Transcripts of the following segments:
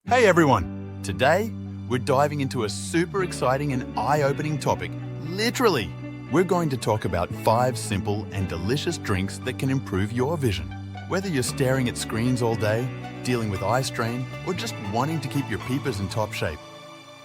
Hey everyone! Today, we're diving into a super exciting and eye-opening topic. Literally! We're going to talk about 5 simple and delicious drinks that can improve your vision. Whether you're staring at screens all day, dealing with eye strain, or just wanting to keep your peepers in top shape,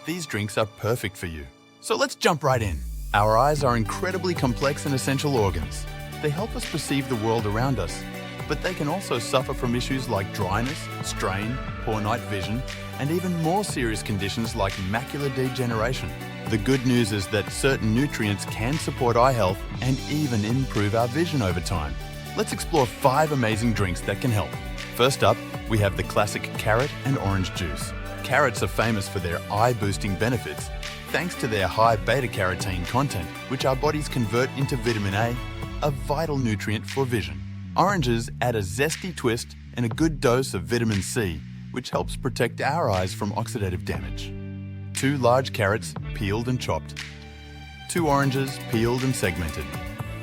these drinks are perfect for you. So let's jump right in. Our eyes are incredibly complex and essential organs. They help us perceive the world around us, but they can also suffer from issues like dryness, strain, poor night vision, and even more serious conditions like macular degeneration. The good news is that certain nutrients can support eye health and even improve our vision over time. Let's explore 5 amazing drinks that can help. First up, we have the classic carrot and orange juice. Carrots are famous for their eye-boosting benefits, thanks to their high beta-carotene content, which our bodies convert into vitamin A vital nutrient for vision. Oranges add a zesty twist and a good dose of vitamin C, which helps protect our eyes from oxidative damage. 2 large carrots, peeled and chopped. 2 oranges, peeled and segmented.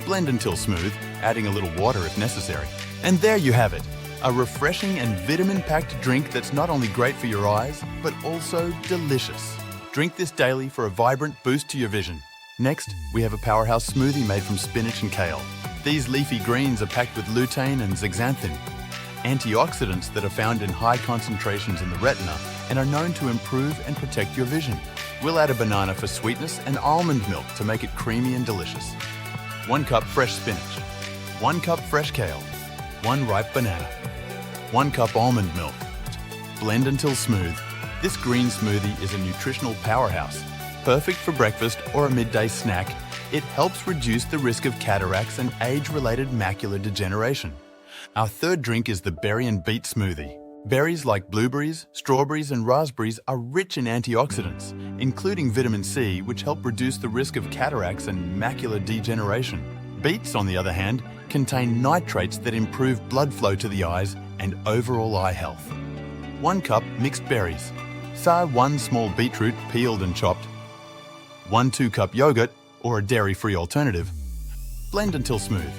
Blend until smooth, adding a little water if necessary. And there you have it, a refreshing and vitamin-packed drink that's not only great for your eyes, but also delicious. Drink this daily for a vibrant boost to your vision. Next, we have a powerhouse smoothie made from spinach and kale. These leafy greens are packed with lutein and zeaxanthin, antioxidants that are found in high concentrations in the retina and are known to improve and protect your vision. We'll add a banana for sweetness and almond milk to make it creamy and delicious. 1 cup fresh spinach, 1 cup fresh kale, 1 ripe banana, 1 cup almond milk. Blend until smooth. This green smoothie is a nutritional powerhouse, perfect for breakfast or a midday snack. It helps reduce the risk of cataracts and age-related macular degeneration. Our third drink is the berry and beet smoothie. Berries like blueberries, strawberries, and raspberries are rich in antioxidants, including vitamin C, which help reduce the risk of cataracts and macular degeneration. Beets, on the other hand, contain nitrates that improve blood flow to the eyes and overall eye health. 1 cup mixed berries. So 1 small beetroot, peeled and chopped. 1 2-cup yogurt, or a dairy-free alternative. Blend until smooth.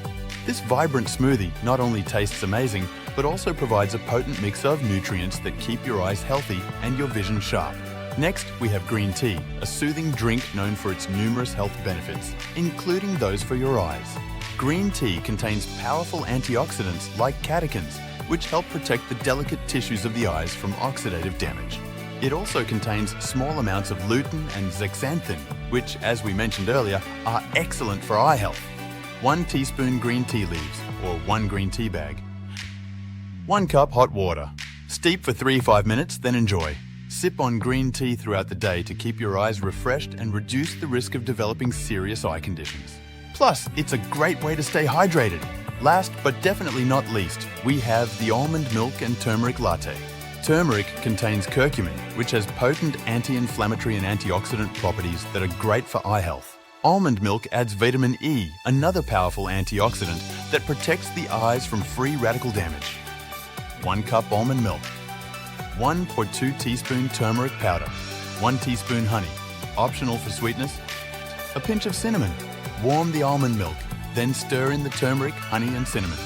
This vibrant smoothie not only tastes amazing, but also provides a potent mix of nutrients that keep your eyes healthy and your vision sharp. Next, we have green tea, a soothing drink known for its numerous health benefits, including those for your eyes. Green tea contains powerful antioxidants like catechins, which help protect the delicate tissues of the eyes from oxidative damage. It also contains small amounts of lutein and zeaxanthin, which, as we mentioned earlier, are excellent for eye health. 1 teaspoon green tea leaves, or 1 green tea bag. 1 cup hot water. Steep for 3-5 minutes, then enjoy. Sip on green tea throughout the day to keep your eyes refreshed and reduce the risk of developing serious eye conditions. Plus, it's a great way to stay hydrated. Last but definitely not least, we have the almond milk and turmeric latte. Turmeric contains curcumin, which has potent anti-inflammatory and antioxidant properties that are great for eye health. Almond milk adds vitamin E, another powerful antioxidant that protects the eyes from free radical damage. 1 cup almond milk. 1.2 teaspoon turmeric powder. 1 teaspoon honey, optional for sweetness. A pinch of cinnamon. Warm the almond milk, then stir in the turmeric, honey, and cinnamon.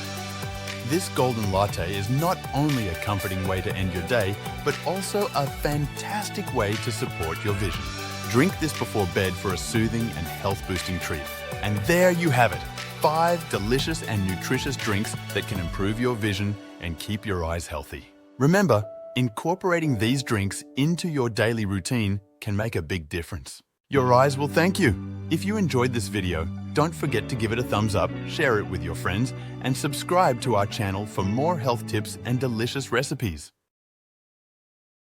This golden latte is not only a comforting way to end your day, but also a fantastic way to support your vision. Drink this before bed for a soothing and health-boosting treat. And there you have it, 5 delicious and nutritious drinks that can improve your vision and keep your eyes healthy. Remember, incorporating these drinks into your daily routine can make a big difference. Your eyes will thank you. If you enjoyed this video, don't forget to give it a thumbs up, share it with your friends, and subscribe to our channel for more health tips and delicious recipes.